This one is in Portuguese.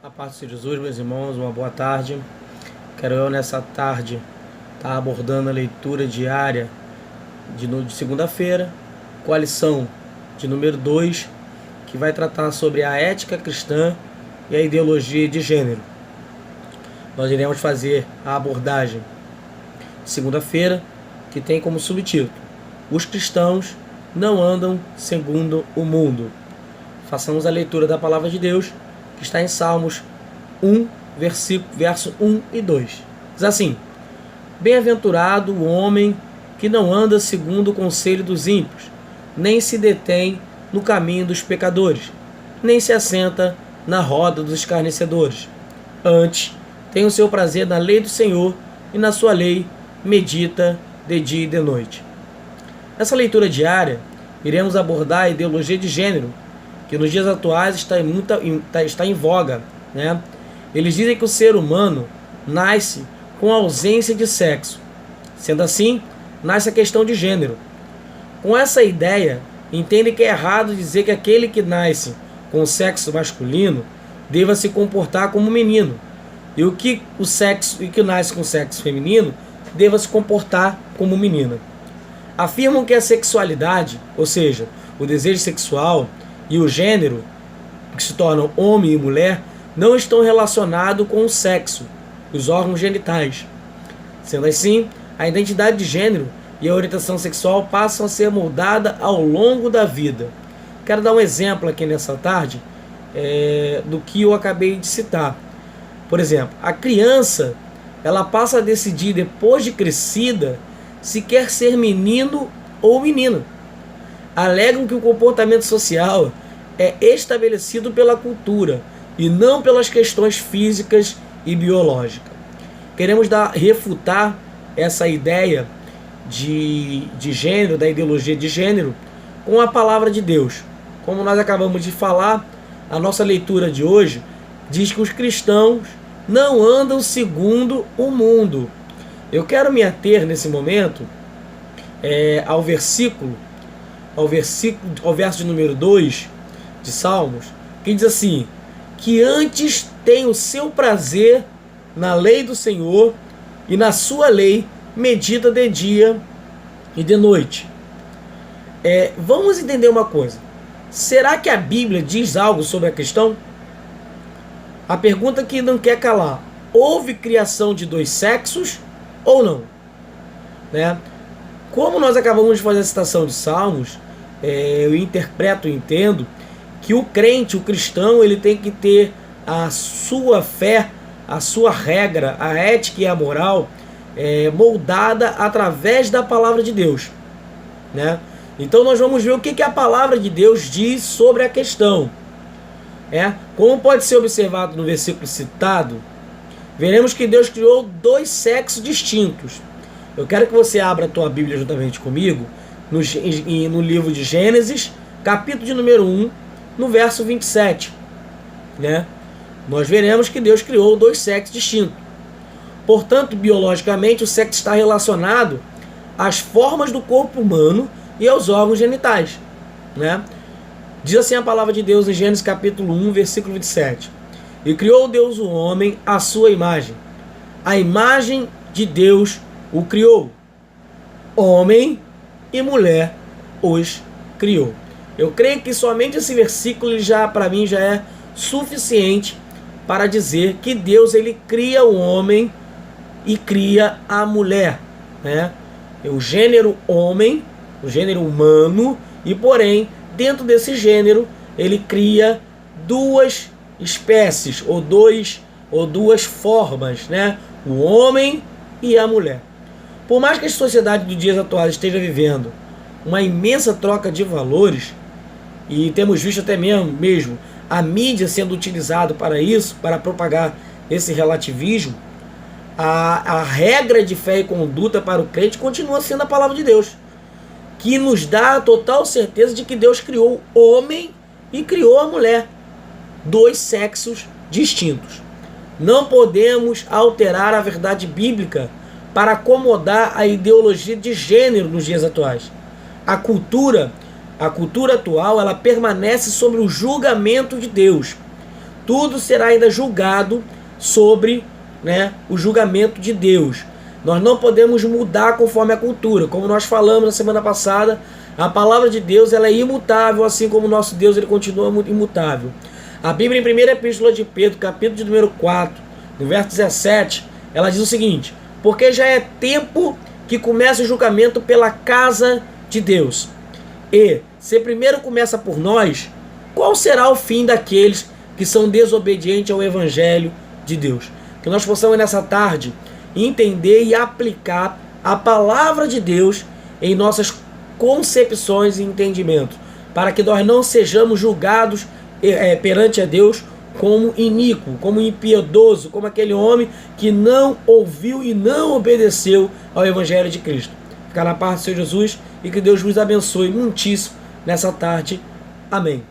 A paz de Jesus, meus irmãos, uma boa tarde. Quero eu nessa tarde estar abordando a leitura diária de segunda-feira, com a lição de número 2, que vai tratar sobre a ética cristã e a ideologia de gênero. Nós iremos fazer a abordagem de segunda-feira, que tem como subtítulo: Os cristãos não andam segundo o mundo. Façamos a leitura da palavra de Deus, que está em Salmos 1, verso 1 e 2. Diz assim: Bem-aventurado o homem que não anda segundo o conselho dos ímpios, nem se detém no caminho dos pecadores, nem se assenta na roda dos escarnecedores. Antes, tem o seu prazer na lei do Senhor, e na sua lei medita de dia e de noite. Nessa leitura diária, iremos abordar a ideologia de gênero, que nos dias atuais está em voga, né? Eles dizem que o ser humano nasce com ausência de sexo. Sendo assim, nasce a questão de gênero. Com essa ideia, entendem que é errado dizer que aquele que nasce com o sexo masculino deva se comportar como menino, e o que nasce com o sexo feminino deva se comportar como menina. Afirmam que a sexualidade, ou seja, o desejo sexual, e o gênero, que se tornam homem e mulher, não estão relacionados com o sexo, os órgãos genitais. Sendo assim, a identidade de gênero e a orientação sexual passam a ser moldada ao longo da vida. Quero dar um exemplo aqui nessa tarde do que eu acabei de citar. Por exemplo, a criança ela passa a decidir, depois de crescida, se quer ser menino ou menina. Alegam que o comportamento social é estabelecido pela cultura e não pelas questões físicas e biológicas. Queremos refutar essa ideia de gênero, da ideologia de gênero, com a palavra de Deus. Como nós acabamos de falar, a nossa leitura de hoje diz que os cristãos não andam segundo o mundo. Eu quero me ater nesse momento ao verso de número 2 de Salmos, que diz assim: que antes tem o seu prazer na lei do Senhor, e na sua lei medita de dia e de noite. Vamos entender uma coisa. Será que a Bíblia diz algo sobre a questão? A pergunta que não quer calar: houve criação de dois sexos ou não? Né? Como nós acabamos de fazer a citação de Salmos, eu interpreto e entendo que o crente, o cristão, ele tem que ter a sua fé, a sua regra, a ética e a moral moldada através da palavra de Deus, né? Então nós vamos ver o que a palavra de Deus diz sobre a questão. Como pode ser observado no versículo citado, veremos que Deus criou dois sexos distintos. Eu quero que você abra a tua Bíblia juntamente comigo no livro de Gênesis, capítulo de número 1, no verso 27. Né? Nós veremos que Deus criou dois sexos distintos. Portanto, biologicamente, o sexo está relacionado às formas do corpo humano e aos órgãos genitais. Né? Diz assim a palavra de Deus em Gênesis capítulo 1, versículo 27. E criou Deus o homem à sua imagem. A imagem de Deus o criou. Homem e mulher os criou. Eu creio que somente esse versículo para mim já é suficiente para dizer que Deus ele cria o homem e cria a mulher, né? O gênero homem, o gênero humano, e porém dentro desse gênero ele cria duas espécies ou duas formas, né? O homem e a mulher. Por mais que a sociedade dos dias atuais esteja vivendo uma imensa troca de valores, e temos visto até mesmo a mídia sendo utilizada para isso, para propagar esse relativismo, a regra de fé e conduta para o crente continua sendo a palavra de Deus, que nos dá a total certeza de que Deus criou o homem e criou a mulher, dois sexos distintos. Não podemos alterar a verdade bíblica para acomodar a ideologia de gênero nos dias atuais. A cultura atual ela permanece sobre o julgamento de Deus. tudo será ainda julgado sobre, né, o julgamento de Deus. Nós não podemos mudar conforme a cultura. Como nós falamos na semana passada, a palavra de Deus ela é imutável, assim como o nosso Deus ele continua imutável. A Bíblia, em 1ª Epístola de Pedro, capítulo de número 4, no verso 17, ela diz o seguinte: porque já é tempo que começa o julgamento pela casa de Deus. E, se primeiro começa por nós, qual será o fim daqueles que são desobedientes ao Evangelho de Deus? Que nós possamos nessa tarde entender e aplicar a palavra de Deus em nossas concepções e entendimentos, para que nós não sejamos julgados perante a Deus como iníquo, como impiedoso, como aquele homem que não ouviu e não obedeceu ao Evangelho de Cristo. Ficar na paz do Senhor Jesus e que Deus vos abençoe muitíssimo nessa tarde. Amém.